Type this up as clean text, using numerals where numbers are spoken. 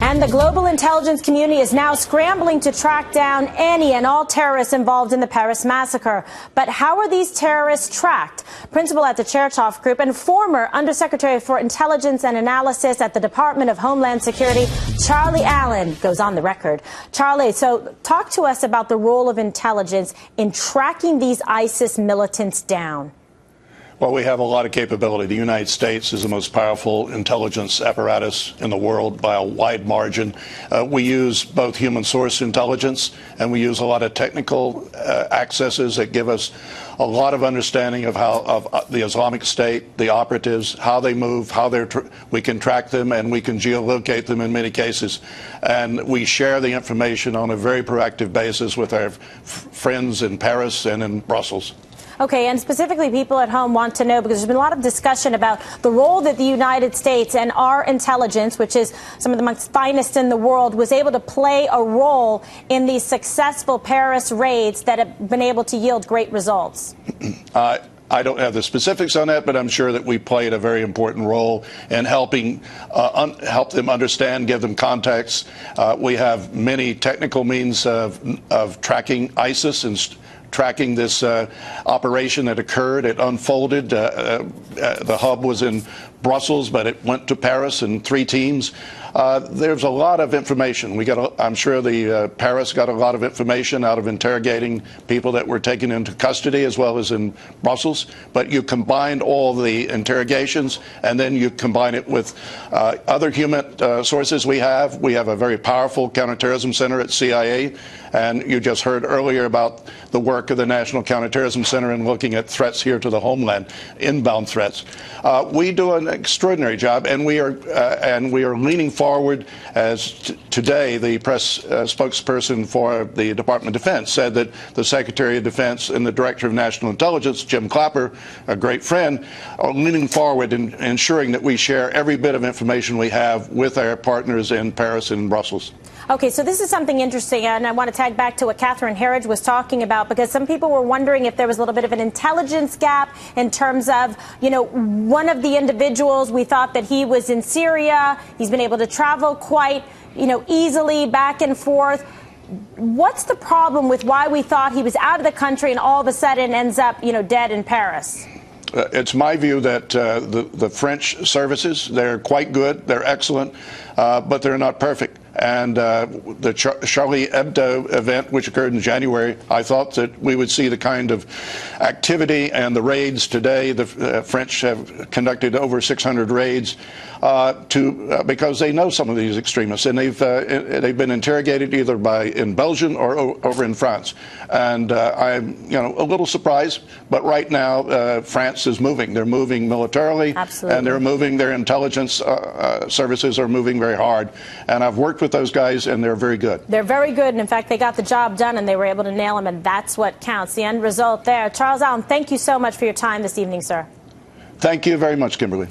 And the global intelligence community is now scrambling to track down any and all terrorists involved in the Paris massacre. But how are these terrorists tracked? Principal at the Chertoff Group and former Undersecretary for Intelligence and Analysis at the Department of Homeland Security, Charlie Allen, goes on the record. Charlie, so talk to us about the role of intelligence in tracking these ISIS militants down. Well, we have a lot of capability. The United States is the most powerful intelligence apparatus in the world by a wide margin. We use both human source intelligence and we use a lot of technical accesses that give us a lot of understanding of the Islamic State, the operatives, how they move, we can track them and we can geolocate them in many cases. And we share the information on a very proactive basis with our friends in Paris and in Brussels. Okay, and specifically people at home want to know, because there's been a lot of discussion about the role that the United States and our intelligence, which is some of the most finest in the world, was able to play a role in these successful Paris raids that have been able to yield great results. I don't have the specifics on that, but I'm sure that we played a very important role in helping help them understand, give them context. We have many technical means of tracking ISIS and tracking this operation that occurred. It unfolded. The hub was in Brussels, but it went to Paris in 3 teams. There's a lot of information. I'm sure the Paris got a lot of information out of interrogating people that were taken into custody, as well as in Brussels. But you combine all the interrogations, and then you combine it with other human sources we have. We have a very powerful counterterrorism center at CIA, and you just heard earlier about the work of the National Counterterrorism Center in looking at threats here to the homeland, inbound threats. We do an extraordinary job, and we are leaning forward. As today, the press spokesperson for the Department of Defense said that the Secretary of Defense and the Director of National Intelligence, Jim Clapper, a great friend, are leaning forward in ensuring that we share every bit of information we have with our partners in Paris and Brussels. Okay, so this is something interesting, and I want to tag back to what Catherine Herridge was talking about, because some people were wondering if there was a little bit of an intelligence gap in terms of, one of the individuals, we thought that he was in Syria. He's been able to travel quite, easily back and forth. What's the problem with why we thought he was out of the country and all of a sudden ends up, dead in Paris? It's my view that the French services, they're quite good, they're excellent, but they're not perfect. And the Charlie Hebdo event, which occurred in January, I thought that we would see the kind of activity and the raids today. The French have conducted over 600 raids because they know some of these extremists, and they've been interrogated either in Belgium or over in France. And I'm a little surprised, but right now France is moving. They're moving militarily. Absolutely. And they're moving. Their intelligence services are moving very hard. And I've worked with those guys, and they're very good. They're very good, and in fact, they got the job done, and they were able to nail them, and that's what counts, the end result there. Charles Allen, thank you so much for your time this evening, sir. Thank you very much, Kimberly.